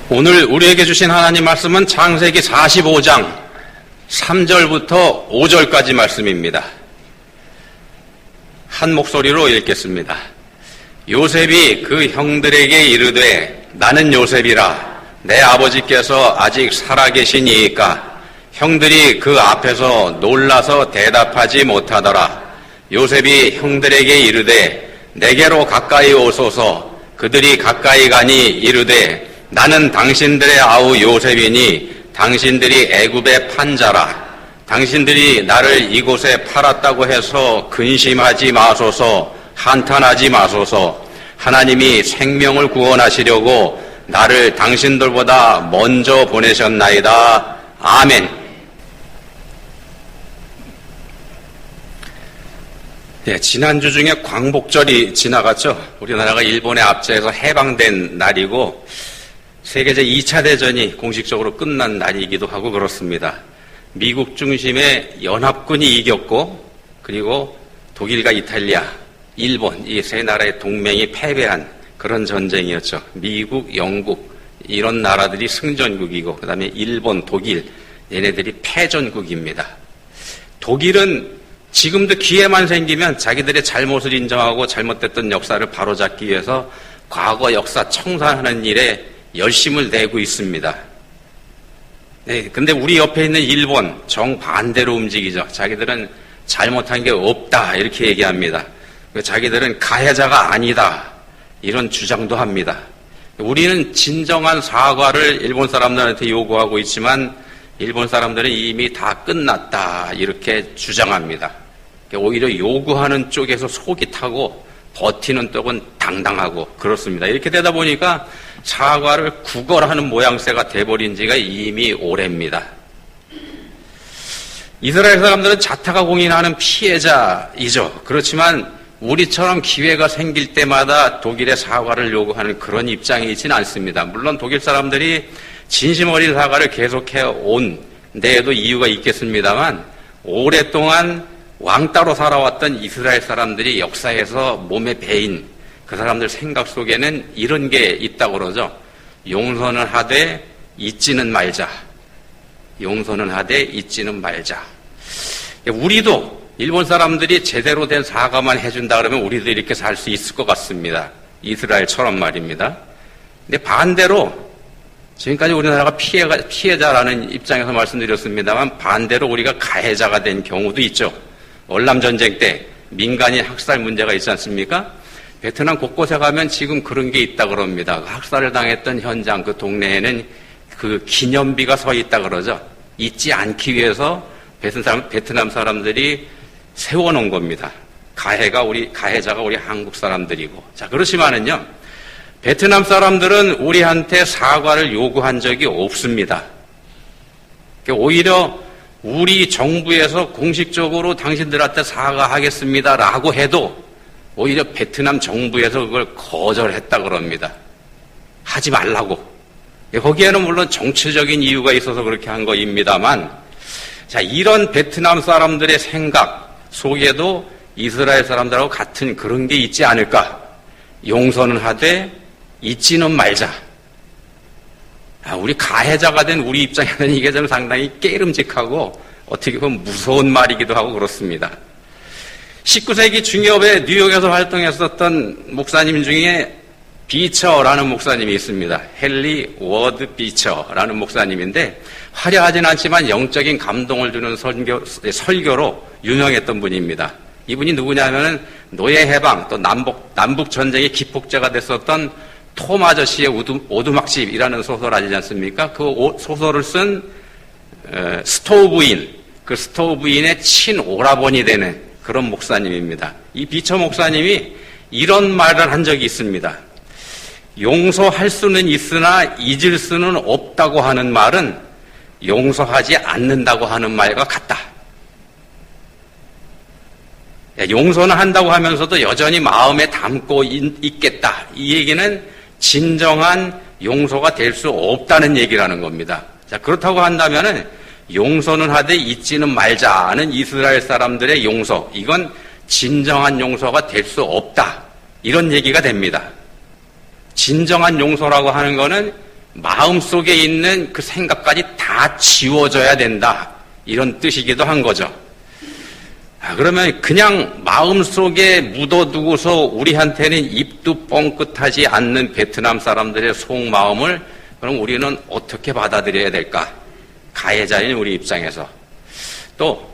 오늘 우리에게 주신 하나님 말씀은 창세기 45장 3절부터 5절까지 말씀입니다. 한 목소리로 읽겠습니다. 요셉이 그 형들에게 이르되 나는 요셉이라 내 아버지께서 아직 살아계시니이까 형들이 그 앞에서 놀라서 대답하지 못하더라. 요셉이 형들에게 이르되 내게로 가까이 오소서. 그들이 가까이 가니 이르되 나는 당신들의 아우 요셉이니 당신들이 애굽의 판자라. 당신들이 나를 이곳에 팔았다고 해서 근심하지 마소서. 한탄하지 마소서. 하나님이 생명을 구원하시려고 나를 당신들보다 먼저 보내셨나이다. 아멘. 네, 지난주 중에 광복절이 지나갔죠. 우리나라가 일본에 압제해서 해방된 날이고 세계제 2차 대전이 공식적으로 끝난 날이기도 하고 그렇습니다. 미국 중심의 연합군이 이겼고 그리고 독일과 이탈리아, 일본 이 세 나라의 동맹이 패배한 그런 전쟁이었죠. 미국, 영국 이런 나라들이 승전국이고 그 다음에 일본, 독일 얘네들이 패전국입니다. 독일은 지금도 기회만 생기면 자기들의 잘못을 인정하고 잘못됐던 역사를 바로잡기 위해서 과거 역사 청산하는 일에 열심을 내고 있습니다. 네, 근데 우리 옆에 있는 일본 정반대로 움직이죠. 자기들은 잘못한 게 없다 이렇게 얘기합니다. 자기들은 가해자가 아니다 이런 주장도 합니다. 우리는 진정한 사과를 일본 사람들한테 요구하고 있지만 일본 사람들은 이미 다 끝났다 이렇게 주장합니다. 오히려 요구하는 쪽에서 속이 타고 버티는 쪽은 당당하고 그렇습니다. 이렇게 되다 보니까 사과를 구걸하는 모양새가 돼버린 지가 이미 오래입니다. 이스라엘 사람들은 자타가 공인하는 피해자이죠. 그렇지만 우리처럼 기회가 생길 때마다 독일의 사과를 요구하는 그런 입장이 있지는 않습니다. 물론 독일 사람들이 진심 어린 사과를 계속해 온 데에도 이유가 있겠습니다만 오랫동안 왕따로 살아왔던 이스라엘 사람들이 역사에서 몸에 배인 그 사람들 생각 속에는 이런 게 있다고 그러죠. 용서는 하되 잊지는 말자. 용서는 하되 잊지는 말자. 우리도 일본 사람들이 제대로 된 사과만 해준다 그러면 우리도 이렇게 살 수 있을 것 같습니다. 이스라엘처럼 말입니다. 근데 반대로 지금까지 우리나라가 피해자라는 입장에서 말씀드렸습니다만 반대로 우리가 가해자가 된 경우도 있죠. 월남전쟁 때 민간인 학살 문제가 있지 않습니까? 베트남 곳곳에 가면 지금 그런 게 있다 그럽니다. 학살을 당했던 현장 그 동네에는 그 기념비가 서 있다 그러죠. 잊지 않기 위해서 베트남 사람들이 세워놓은 겁니다. 가해자가 우리 한국 사람들이고. 자, 그렇지만은요, 베트남 사람들은 우리한테 사과를 요구한 적이 없습니다. 오히려 우리 정부에서 공식적으로 당신들한테 사과하겠습니다라고 해도 오히려 베트남 정부에서 그걸 거절했다 그럽니다. 하지 말라고. 거기에는 물론 정치적인 이유가 있어서 그렇게 한 거입니다만, 자, 이런 베트남 사람들의 생각 속에도 이스라엘 사람들하고 같은 그런 게 있지 않을까? 용서는 하되 잊지는 말자. 우리 가해자가 된 우리 입장에는 이게 좀 상당히 깨름직하고 어떻게 보면 무서운 말이기도 하고 그렇습니다. 19세기 중엽에 뉴욕에서 활동했었던 목사님 중에 비처라는 목사님이 있습니다. 헨리 워드 비처라는 목사님인데 화려하진 않지만 영적인 감동을 주는 설교로 유명했던 분입니다. 이분이 누구냐면은 노예 해방 또 남북 전쟁의 기폭제가 됐었던 톰 아저씨의 오두막집이라는 소설 아니지 않습니까? 그 소설을 쓴 스토우부인, 그 스토우부인의 친오라버니 되는 그런 목사님입니다. 이 비처 목사님이 이런 말을 한 적이 있습니다. 용서할 수는 있으나 잊을 수는 없다고 하는 말은 용서하지 않는다고 하는 말과 같다. 용서는 한다고 하면서도 여전히 마음에 담고 있겠다. 이 얘기는 진정한 용서가 될 수 없다는 얘기라는 겁니다. 자, 그렇다고 한다면은 용서는 하되 잊지는 말자는 이스라엘 사람들의 용서. 이건 진정한 용서가 될 수 없다. 이런 얘기가 됩니다. 진정한 용서라고 하는 거는 마음속에 있는 그 생각까지 다 지워져야 된다. 이런 뜻이기도 한 거죠. 그러면 그냥 마음속에 묻어두고서 우리한테는 입도 뻥끗하지 않는 베트남 사람들의 속마음을 그럼 우리는 어떻게 받아들여야 될까? 가해자인 우리 입장에서. 또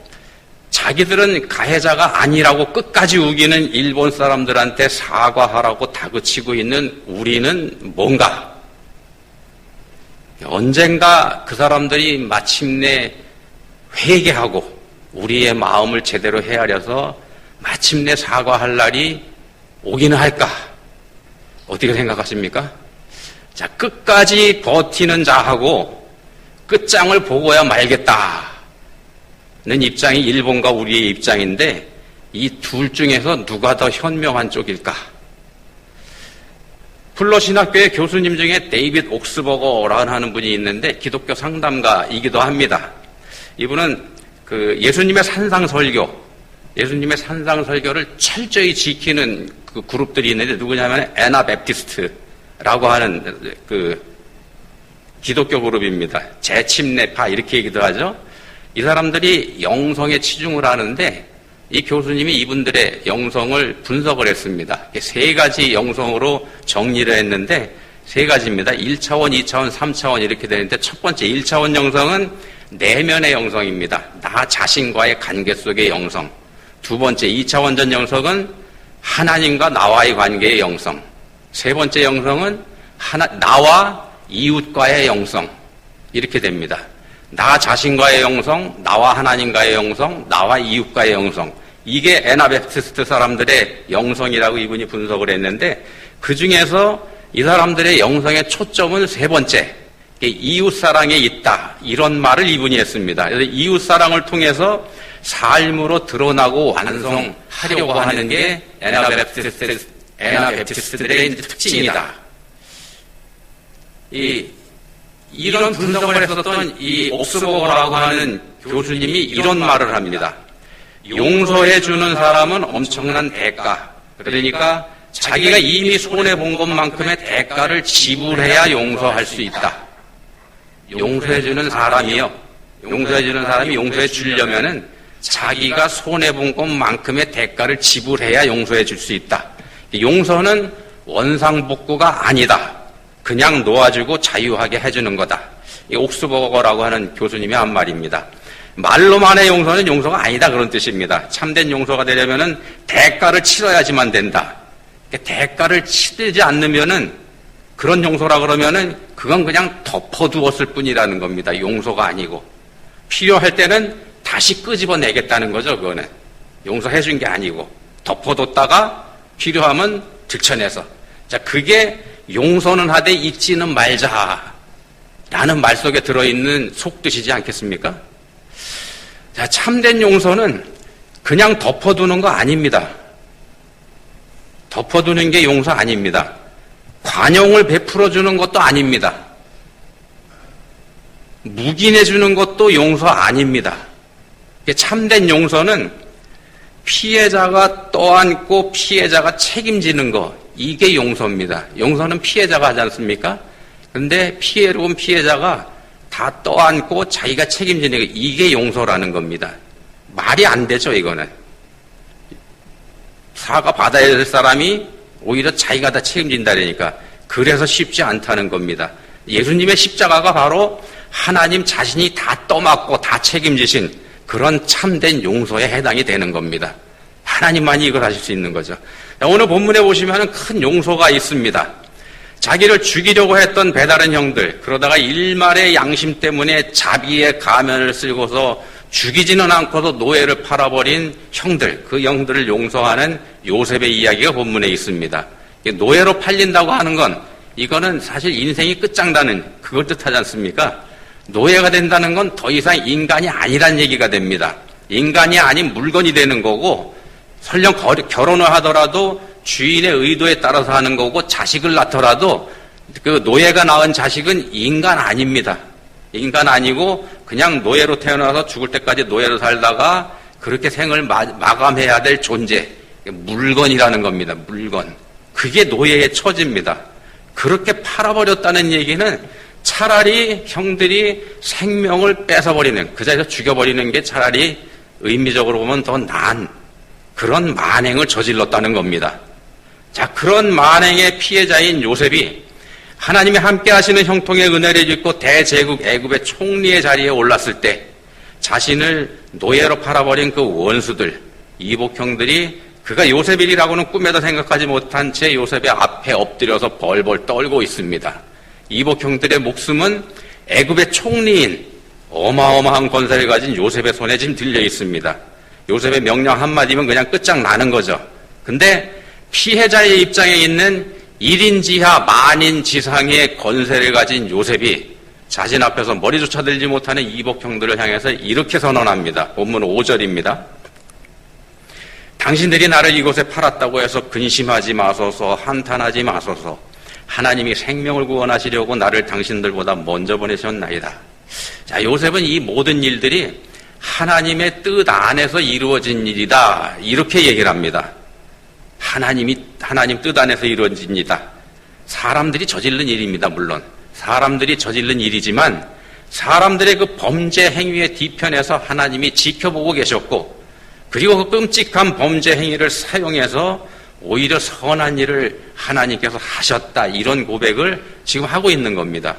자기들은 가해자가 아니라고 끝까지 우기는 일본 사람들한테 사과하라고 다그치고 있는 우리는 뭔가? 언젠가 그 사람들이 마침내 회개하고 우리의 마음을 제대로 헤아려서 마침내 사과할 날이 오기는 할까? 어떻게 생각하십니까? 자, 끝까지 버티는 자하고 끝장을 보고야 말겠다는 입장이 일본과 우리의 입장인데 이 둘 중에서 누가 더 현명한 쪽일까? 플러신학교의 교수님 중에 데이빗 옥스버거라는 분이 있는데 기독교 상담가이기도 합니다. 이분은 그 예수님의 예수님의 산상설교를 철저히 지키는 그 그룹들이 있는데 누구냐면 애나베프티스트라고 하는 그 기독교 그룹입니다. 재침례파 이렇게 얘기도 하죠. 이 사람들이 영성에 치중을 하는데 이 교수님이 이분들의 영성을 분석을 했습니다. 세 가지 영성으로 정리를 했는데 세 가지입니다. 1차원, 2차원, 3차원 이렇게 되는데 첫 번째 1차원 영성은 내면의 영성입니다. 나 자신과의 관계 속의 영성. 두 번째 2차원전 영성은 하나님과 나와의 관계의 영성. 세 번째 영성은 나와 이웃과의 영성. 이렇게 됩니다. 나 자신과의 영성, 나와 하나님과의 영성, 나와 이웃과의 영성. 이게 애나베프티스트 사람들의 영성이라고 이분이 분석을 했는데 그 중에서 이 사람들의 영성의 초점은 세 번째. 이웃사랑에 있다. 이런 말을 이분이 했습니다. 그래서 이웃사랑을 통해서 삶으로 드러나고 완성하려고 하는 게 애나베프티스트들의 특징이다. 이런 분석을 했었던 이 옥스버거라고 하는 교수님이 이런 말을 합니다. 용서해주는 사람은 엄청난 대가. 그러니까 자기가 이미 손해본 것만큼의 대가를 지불해야 용서할 수 있다. 용서해주는 사람이 용서해 주려면은 자기가 손해본 것만큼의 대가를 지불해야 용서해 줄 수 있다. 용서는 원상복구가 아니다. 그냥 놓아주고 자유하게 해주는 거다. 이 옥스버거라고 하는 교수님이 한 말입니다. 말로만의 용서는 용서가 아니다 그런 뜻입니다. 참된 용서가 되려면은 대가를 치러야지만 된다. 대가를 치르지 않으면은 그런 용서라 그러면은 그건 그냥 덮어두었을 뿐이라는 겁니다. 용서가 아니고 필요할 때는 다시 끄집어내겠다는 거죠. 그거는 용서해 준 게 아니고 덮어뒀다가 필요하면 들춰내서 자 그게 용서는 하되 잊지는 말자라는 말 속에 들어있는 속뜻이지 않겠습니까? 자 참된 용서는 그냥 덮어두는 거 아닙니다. 덮어두는 게 용서 아닙니다. 관용을 베풀어주는 것도 아닙니다. 묵인해주는 것도 용서 아닙니다. 참된 용서는 피해자가 떠안고 피해자가 책임지는 것, 이게 용서입니다. 용서는 피해자가 하지 않습니까? 그런데 피해로 온 피해자가 다 떠안고 자기가 책임지는 것, 이게 용서라는 겁니다. 말이 안 되죠, 이거는. 사과 받아야 될 사람이 오히려 자기가 다 책임진다니까. 그래서 쉽지 않다는 겁니다. 예수님의 십자가가 바로 하나님 자신이 다 떠맡고 다 책임지신 그런 참된 용서에 해당이 되는 겁니다. 하나님만이 이걸 하실 수 있는 거죠. 오늘 본문에 보시면 큰 용서가 있습니다. 자기를 죽이려고 했던 배다른 형들, 그러다가 일말의 양심 때문에 자비의 가면을 쓰고서 죽이지는 않고도 노예를 팔아버린 형들, 그 형들을 용서하는 요셉의 이야기가 본문에 있습니다. 노예로 팔린다고 하는 건 이거는 사실 인생이 끝장나는 그걸 뜻하지 않습니까? 노예가 된다는 건 더 이상 인간이 아니란 얘기가 됩니다. 인간이 아닌 물건이 되는 거고 설령 결혼을 하더라도 주인의 의도에 따라서 하는 거고 자식을 낳더라도 그 노예가 낳은 자식은 인간 아닙니다. 인간 아니고 그냥 노예로 태어나서 죽을 때까지 노예로 살다가 그렇게 생을 마감해야 될 존재, 물건이라는 겁니다. 물건. 그게 노예의 처지입니다. 그렇게 팔아버렸다는 얘기는 차라리 형들이 생명을 뺏어버리는, 그 자리에서 죽여버리는 게 차라리 의미적으로 보면 더 나은 그런 만행을 저질렀다는 겁니다. 자, 그런 만행의 피해자인 요셉이 하나님이 함께 하시는 형통의 은혜를 입고 대제국 애굽의 총리의 자리에 올랐을 때 자신을 노예로 팔아버린 그 원수들, 이복형들이 그가 요셉이라고는 꿈에도 생각하지 못한 채 요셉의 앞에 엎드려서 벌벌 떨고 있습니다. 이복형들의 목숨은 애굽의 총리인 어마어마한 권세를 가진 요셉의 손에 지금 들려 있습니다. 요셉의 명령 한마디면 그냥 끝장나는 거죠. 근데 피해자의 입장에 있는 1인 지하 만인 지상의 권세를 가진 요셉이 자신 앞에서 머리조차 들지 못하는 이복형들을 향해서 이렇게 선언합니다. 본문 5절입니다. 당신들이 나를 이곳에 팔았다고 해서 근심하지 마소서, 한탄하지 마소서. 하나님이 생명을 구원하시려고 나를 당신들보다 먼저 보내셨나이다. 자, 요셉은 이 모든 일들이 하나님의 뜻 안에서 이루어진 일이다, 이렇게 얘기를 합니다. 하나님 뜻 안에서 이루어진 일이다. 사람들이 저지른 일입니다. 물론 사람들이 저지른 일이지만 사람들의 그 범죄 행위의 뒤편에서 하나님이 지켜보고 계셨고, 그리고 그 끔찍한 범죄 행위를 사용해서 오히려 선한 일을 하나님께서 하셨다, 이런 고백을 지금 하고 있는 겁니다.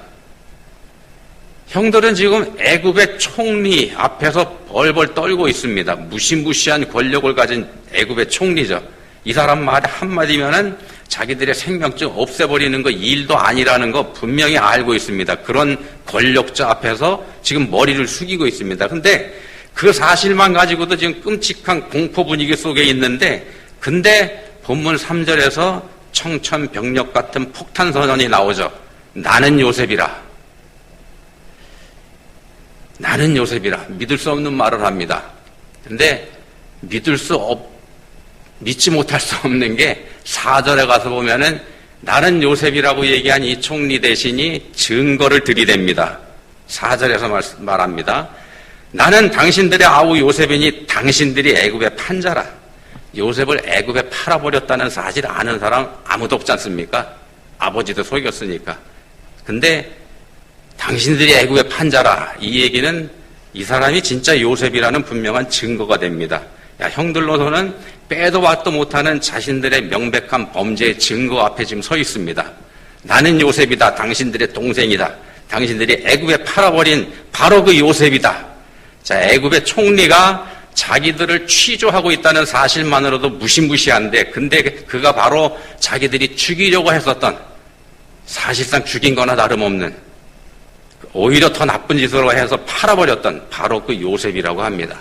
형들은 지금 애굽의 총리 앞에서 벌벌 떨고 있습니다. 무시무시한 권력을 가진 애굽의 총리죠. 이 사람 말 한마디면은 자기들의 생명증 없애버리는 거 일도 아니라는 거 분명히 알고 있습니다. 그런 권력자 앞에서 지금 머리를 숙이고 있습니다. 근데 그 사실만 가지고도 지금 끔찍한 공포 분위기 속에 있는데, 근데 본문 3절에서 청천벽력 같은 폭탄 선언이 나오죠. 나는 요셉이라. 나는 요셉이라. 믿을 수 없는 말을 합니다. 근데 믿지 못할 수 없는 게 4절에 가서 보면은 나는 요셉이라고 얘기한 이 총리 대신이 증거를 들이댑니다. 4절에서 말합니다. 나는 당신들의 아우 요셉이니 당신들이 애굽의 판자라. 요셉을 애굽에 팔아버렸다는 사실 아는 사람 아무도 없지 않습니까? 아버지도 속였으니까. 근데 당신들이 애굽의 판자라, 이 얘기는 이 사람이 진짜 요셉이라는 분명한 증거가 됩니다. 야, 형들로서는 빼도 박도 못하는 자신들의 명백한 범죄의 증거 앞에 지금 서 있습니다. 나는 요셉이다. 당신들의 동생이다. 당신들이 애굽에 팔아버린 바로 그 요셉이다. 자, 애굽의 총리가 자기들을 취조하고 있다는 사실만으로도 무시무시한데, 근데 그가 바로 자기들이 죽이려고 했었던, 사실상 죽인 거나 다름없는, 오히려 더 나쁜 짓으로 해서 팔아버렸던 바로 그 요셉이라고 합니다.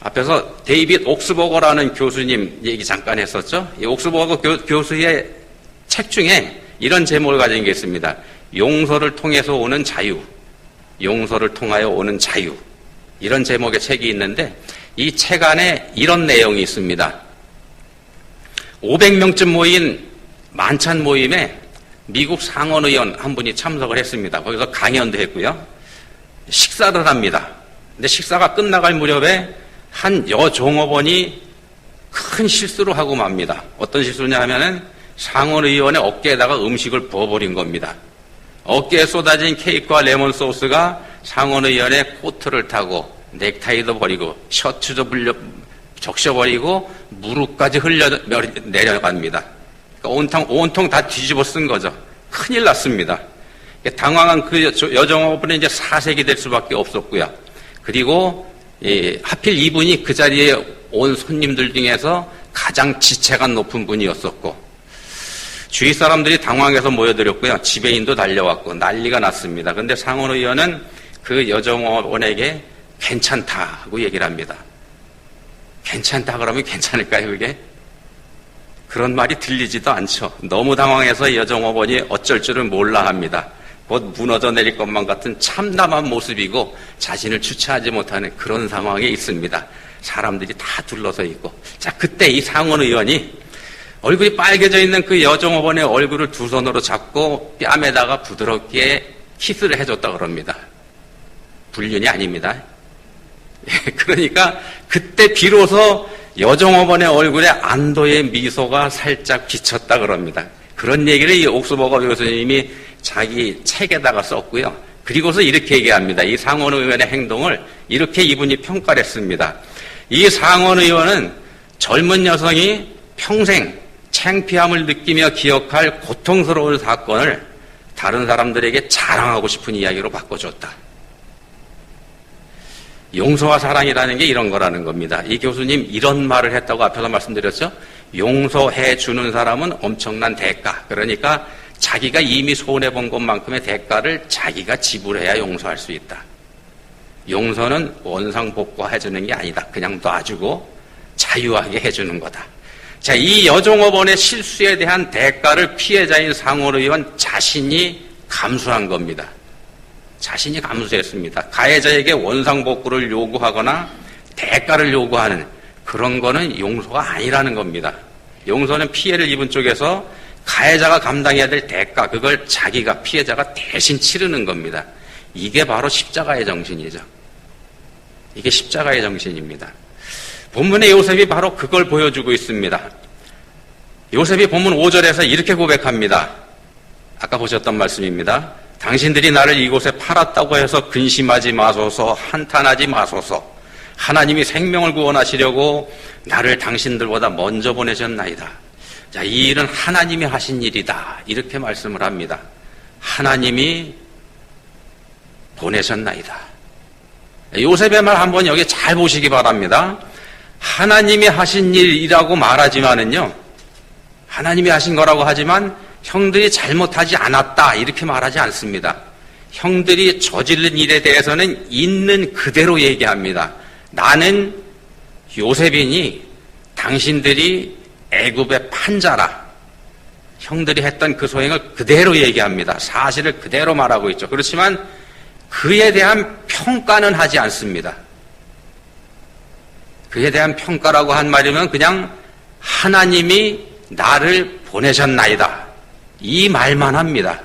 앞에서 데이빗 옥스버거라는 교수님 얘기 잠깐 했었죠. 이 옥스버거 교수의 책 중에 이런 제목을 가진 게 있습니다. 용서를 통해서 오는 자유. 용서를 통하여 오는 자유. 이런 제목의 책이 있는데, 이 책 안에 이런 내용이 있습니다. 500명쯤 모인 만찬 모임에 미국 상원의원 한 분이 참석을 했습니다. 거기서 강연도 했고요. 식사를 합니다. 근데 식사가 끝나갈 무렵에 한 여종업원이 큰 실수를 하고 맙니다. 어떤 실수냐 하면은 상원의원의 어깨에다가 음식을 부어버린 겁니다. 어깨에 쏟아진 케이크와 레몬 소스가 상원의원의 코트를 타고 넥타이도 버리고 셔츠도 적셔버리고 무릎까지 내려갑니다. 그러니까 온통 다 뒤집어 쓴 거죠. 큰일 났습니다. 당황한 그 여종업원은 이제 사색이 될 수밖에 없었고요. 그리고 하필 이분이 그 자리에 온 손님들 중에서 가장 지체가 높은 분이었었고, 주위 사람들이 당황해서 모여들었고요. 지배인도 달려왔고 난리가 났습니다. 그런데 상원의원은 그 여종업원에게 괜찮다고 얘기를 합니다. 괜찮다 그러면 괜찮을까요, 그게? 그런 말이 들리지도 않죠. 너무 당황해서 여종업원이 어쩔 줄을 몰라 합니다. 곧 무너져 내릴 것만 같은 참담한 모습이고 자신을 주체하지 못하는 그런 상황에 있습니다. 사람들이 다 둘러서 있고. 자, 그때 이 상원의원이 얼굴이 빨개져 있는 그 여종업원의 얼굴을 두 손으로 잡고 뺨에다가 부드럽게 키스를 해줬다 그럽니다. 불륜이 아닙니다. 그러니까 그때 비로소 여종업원의 얼굴에 안도의 미소가 살짝 비쳤다 그럽니다. 그런 얘기를 이 옥스버거 교수님이 자기 책에다가 썼고요. 그리고서 이렇게 얘기합니다. 이 상원 의원의 행동을 이렇게 이분이 평가를 했습니다. 이 상원 의원은 젊은 여성이 평생 창피함을 느끼며 기억할 고통스러운 사건을 다른 사람들에게 자랑하고 싶은 이야기로 바꿔줬다. 용서와 사랑이라는 게 이런 거라는 겁니다. 이 교수님 이런 말을 했다고 앞에서 말씀드렸죠. 용서해 주는 사람은 엄청난 대가. 그러니까 자기가 이미 손해본 것만큼의 대가를 자기가 지불해야 용서할 수 있다. 용서는 원상복구해주는 게 아니다. 그냥 놔주고 자유하게 해주는 거다. 자, 이 여종업원의 실수에 대한 대가를 피해자인 상원 의원 자신이 감수한 겁니다. 자신이 감수했습니다. 가해자에게 원상복구를 요구하거나 대가를 요구하는 그런 거는 용서가 아니라는 겁니다. 용서는 피해를 입은 쪽에서 가해자가 감당해야 될 대가, 그걸 자기가 피해자가 대신 치르는 겁니다. 이게 바로 십자가의 정신이죠. 이게 십자가의 정신입니다. 본문의 요셉이 바로 그걸 보여주고 있습니다. 요셉이 본문 5절에서 이렇게 고백합니다. 아까 보셨던 말씀입니다. 당신들이 나를 이곳에 팔았다고 해서 근심하지 마소서, 한탄하지 마소서. 하나님이 생명을 구원하시려고 나를 당신들보다 먼저 보내셨나이다. 자, 이 일은 하나님이 하신 일이다. 이렇게 말씀을 합니다. 하나님이 보내셨나이다. 요셉의 말 한번 여기 잘 보시기 바랍니다. 하나님이 하신 일이라고 말하지만은요, 하나님이 하신 거라고 하지만 형들이 잘못하지 않았다 이렇게 말하지 않습니다. 형들이 저지른 일에 대해서는 있는 그대로 얘기합니다. 나는 요셉이니 당신들이 애굽의 판자라. 형들이 했던 그 소행을 그대로 얘기합니다. 사실을 그대로 말하고 있죠. 그렇지만 그에 대한 평가는 하지 않습니다. 그에 대한 평가라고 한 말이면 그냥 하나님이 나를 보내셨나이다. 이 말만 합니다.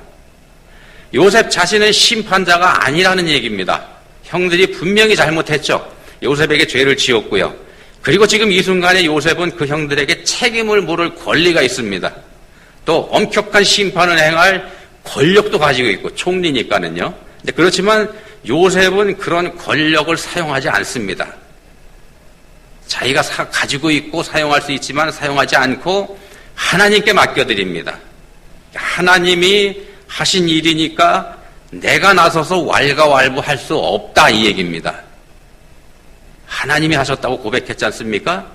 요셉 자신은 심판자가 아니라는 얘기입니다. 형들이 분명히 잘못했죠. 요셉에게 죄를 지었고요. 그리고 지금 이 순간에 요셉은 그 형들에게 책임을 물을 권리가 있습니다. 또 엄격한 심판을 행할 권력도 가지고 있고 총리니까는요. 근데 그렇지만 요셉은 그런 권력을 사용하지 않습니다. 자기가 가지고 있고 사용할 수 있지만 사용하지 않고 하나님께 맡겨드립니다. 하나님이 하신 일이니까 내가 나서서 왈가왈부할 수 없다 이 얘기입니다. 하나님이 하셨다고 고백했지 않습니까?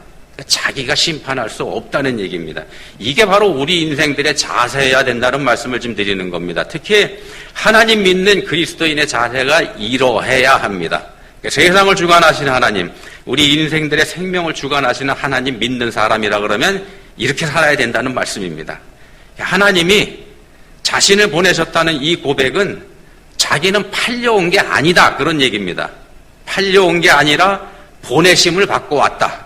자기가 심판할 수 없다는 얘기입니다. 이게 바로 우리 인생들의 자세여야 된다는 말씀을 좀 드리는 겁니다. 특히 하나님 믿는 그리스도인의 자세가 이러해야 합니다. 세상을 주관하시는 하나님, 우리 인생들의 생명을 주관하시는 하나님 믿는 사람이라 그러면 이렇게 살아야 된다는 말씀입니다. 하나님이 자신을 보내셨다는 이 고백은 자기는 팔려온 게 아니다 그런 얘기입니다. 팔려온 게 아니라 보내심을 받고 왔다.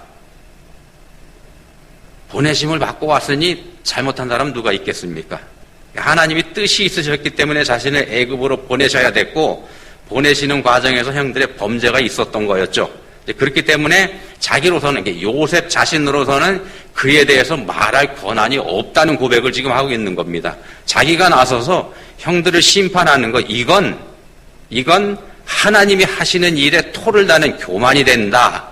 보내심을 받고 왔으니 잘못한 사람 누가 있겠습니까? 하나님이 뜻이 있으셨기 때문에 자신을 애굽으로 보내셔야 됐고 보내시는 과정에서 형들의 범죄가 있었던 거였죠. 그렇기 때문에 자기로서는 요셉 자신으로서는 그에 대해서 말할 권한이 없다는 고백을 지금 하고 있는 겁니다. 자기가 나서서 형들을 심판하는 것 이건 하나님이 하시는 일에 토를 다는 교만이 된다.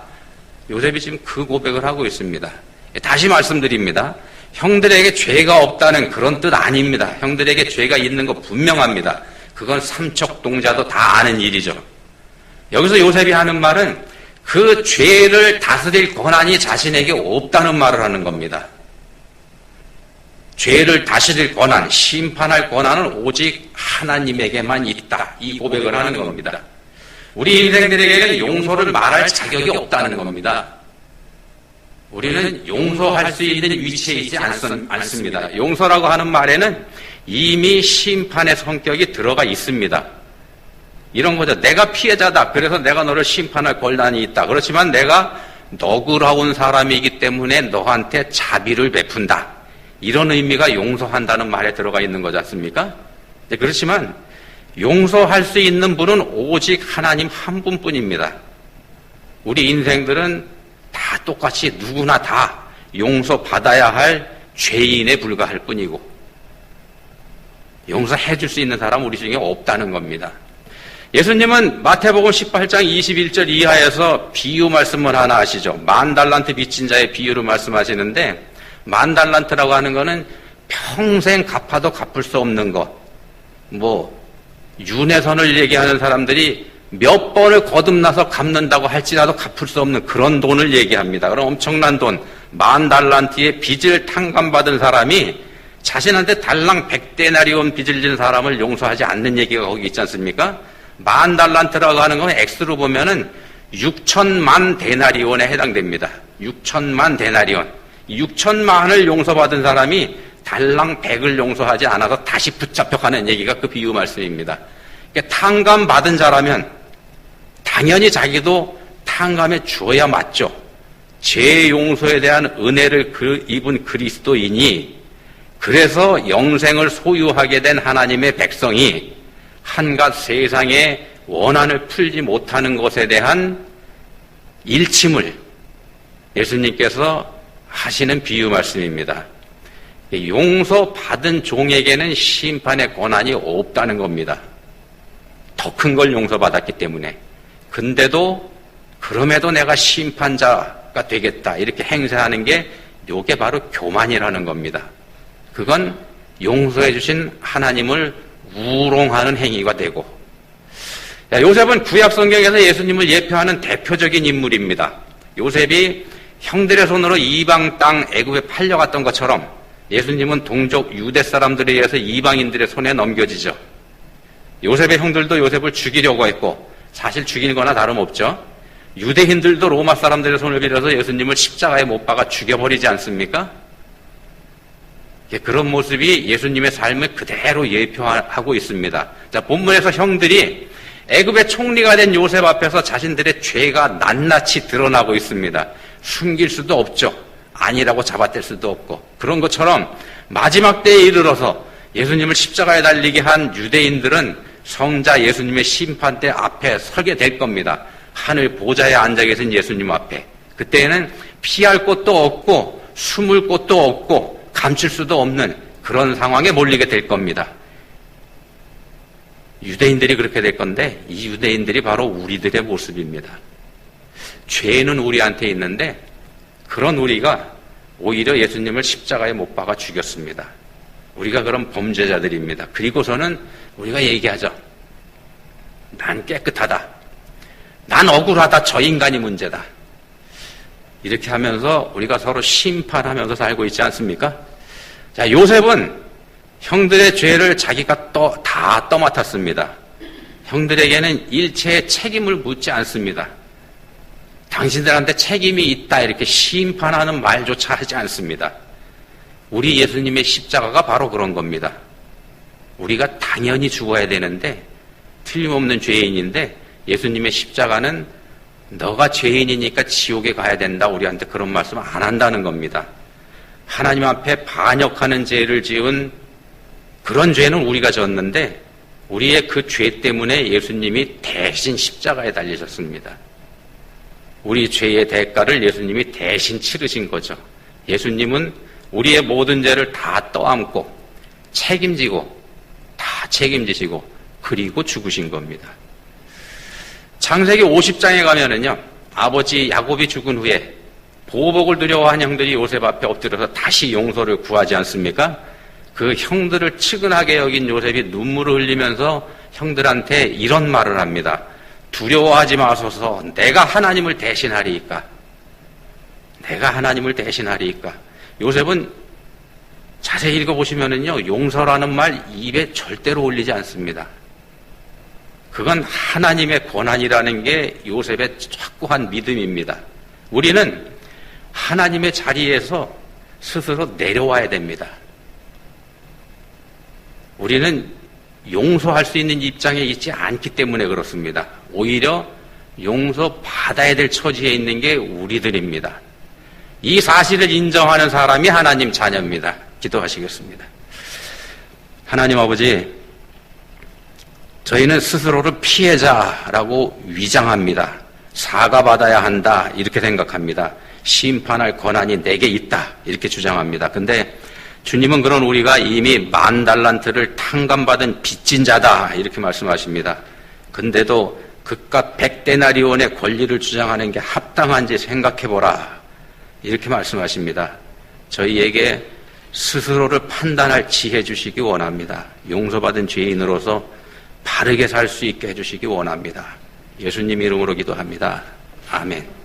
요셉이 지금 그 고백을 하고 있습니다. 다시 말씀드립니다. 형들에게 죄가 없다는 그런 뜻 아닙니다. 형들에게 죄가 있는 거 분명합니다. 그건 삼척동자도 다 아는 일이죠. 여기서 요셉이 하는 말은 그 죄를 다스릴 권한이 자신에게 없다는 말을 하는 겁니다. 죄를 다스릴 권한, 심판할 권한은 오직 하나님에게만 있다. 이 고백을 하는 겁니다. 우리 인생들에게는 용서를 말할 자격이 없다는 겁니다. 우리는 용서할 수 있는 위치에 있지 않습니다. 용서라고 하는 말에는 이미 심판의 성격이 들어가 있습니다. 이런 거죠. 내가 피해자다. 그래서 내가 너를 심판할 권한이 있다. 그렇지만 내가 너그러운 사람이기 때문에 너한테 자비를 베푼다. 이런 의미가 용서한다는 말에 들어가 있는 거지 않습니까? 그렇지만 용서할 수 있는 분은 오직 하나님 한 분뿐입니다. 우리 인생들은 다 똑같이 누구나 다 용서받아야 할 죄인에 불과할 뿐이고 용서해 줄 수 있는 사람 우리 중에 없다는 겁니다. 예수님은 마태복음 18장 21절 이하에서 비유 말씀을 하나 하시죠. 10,000달란트 빚진 자의 비유로 말씀하시는데 10,000달란트라고 하는 거는 평생 갚아도 갚을 수 없는 것. 윤회선을 얘기하는 사람들이 몇 번을 거듭나서 갚는다고 할지라도 갚을 수 없는 그런 돈을 얘기합니다. 그럼 엄청난 돈, 10,000달란트의 빚을 탕감받은 사람이 자신한테 달랑 100데나리온 빚을 진 사람을 용서하지 않는 얘기가 거기 있지 않습니까? 10,000달란트라고 하는 건 X로 보면은 6천만 데나리온에 해당됩니다. 6천만 데나리온. 6천만을 용서받은 사람이 달랑 100을 용서하지 않아서 다시 붙잡혀가는 얘기가 그 비유 말씀입니다. 그러니까 탕감받은 자라면 당연히 자기도 탕감해 주어야 맞죠. 죄 용서에 대한 은혜를 입은 그리스도인이 그래서 영생을 소유하게 된 하나님의 백성이 한갓 세상의 원한을 풀지 못하는 것에 대한 일침을 예수님께서 하시는 비유 말씀입니다. 용서받은 종에게는 심판의 권한이 없다는 겁니다. 더 큰 걸 용서받았기 때문에. 근데도 그럼에도 내가 심판자가 되겠다 이렇게 행세하는 게 이게 바로 교만이라는 겁니다. 그건 용서해 주신 하나님을 우롱하는 행위가 되고, 요셉은 구약 성경에서 예수님을 예표하는 대표적인 인물입니다. 요셉이 형들의 손으로 이방 땅 애굽에 팔려갔던 것처럼 예수님은 동족 유대 사람들에 의해서 이방인들의 손에 넘겨지죠. 요셉의 형들도 요셉을 죽이려고 했고 사실 죽인 거나 다름없죠. 유대인들도 로마 사람들의 손을 빌어서 예수님을 십자가에 못 박아 죽여버리지 않습니까? 그런 모습이 예수님의 삶을 그대로 예표하고 있습니다. 자, 본문에서 형들이 애굽의 총리가 된 요셉 앞에서 자신들의 죄가 낱낱이 드러나고 있습니다. 숨길 수도 없죠. 아니라고 잡아댈 수도 없고. 그런 것처럼 마지막 때에 이르러서 예수님을 십자가에 달리게 한 유대인들은 성자 예수님의 심판대 앞에 서게 될 겁니다. 하늘 보좌에 앉아 계신 예수님 앞에. 그때는 피할 곳도 없고 숨을 곳도 없고 감출 수도 없는 그런 상황에 몰리게 될 겁니다. 유대인들이 그렇게 될 건데 이 유대인들이 바로 우리들의 모습입니다. 죄는 우리한테 있는데 그런 우리가 오히려 예수님을 십자가에 못 박아 죽였습니다. 우리가 그런 범죄자들입니다. 그리고서는 우리가 얘기하죠. 난 깨끗하다. 난 억울하다. 저 인간이 문제다. 이렇게 하면서 우리가 서로 심판하면서 살고 있지 않습니까? 자, 요셉은 형들의 죄를 자기가 다 떠맡았습니다. 형들에게는 일체의 책임을 묻지 않습니다. 당신들한테 책임이 있다 이렇게 심판하는 말조차 하지 않습니다. 우리 예수님의 십자가가 바로 그런 겁니다. 우리가 당연히 죽어야 되는데 틀림없는 죄인인데 예수님의 십자가는 너가 죄인이니까 지옥에 가야 된다 우리한테 그런 말씀 안 한다는 겁니다. 하나님 앞에 반역하는 죄를 지은 그런 죄는 우리가 졌는데 우리의 그 죄 때문에 예수님이 대신 십자가에 달리셨습니다. 우리 죄의 대가를 예수님이 대신 치르신 거죠. 예수님은 우리의 모든 죄를 다 떠안고 책임지고 다 책임지시고 그리고 죽으신 겁니다. 창세기 50장에 가면은요, 아버지 야곱이 죽은 후에 보복을 두려워한 형들이 요셉 앞에 엎드려서 다시 용서를 구하지 않습니까? 그 형들을 측은하게 여긴 요셉이 눈물을 흘리면서 형들한테 이런 말을 합니다. 두려워하지 마소서. 내가 하나님을 대신하리이까. 내가 하나님을 대신하리이까. 요셉은 자세히 읽어보시면은요, 용서라는 말 입에 절대로 올리지 않습니다. 그건 하나님의 권한이라는 게 요셉의 확고한 믿음입니다. 우리는 하나님의 자리에서 스스로 내려와야 됩니다. 우리는 용서할 수 있는 입장에 있지 않기 때문에 그렇습니다. 오히려 용서받아야 될 처지에 있는 게 우리들입니다. 이 사실을 인정하는 사람이 하나님 자녀입니다. 기도하시겠습니다. 하나님 아버지, 저희는 스스로를 피해자라고 위장합니다. 사과받아야 한다 이렇게 생각합니다. 심판할 권한이 내게 있다 이렇게 주장합니다. 근데 주님은 그런 우리가 이미 10,000달란트를 탕감받은 빚진 자다 이렇게 말씀하십니다. 근데도 그깟 100데나리온의 권리를 주장하는 게 합당한지 생각해보라 이렇게 말씀하십니다. 저희에게 스스로를 판단할 지혜 주시기 원합니다. 용서받은 죄인으로서 바르게 살 수 있게 해주시기 원합니다. 예수님 이름으로 기도합니다. 아멘.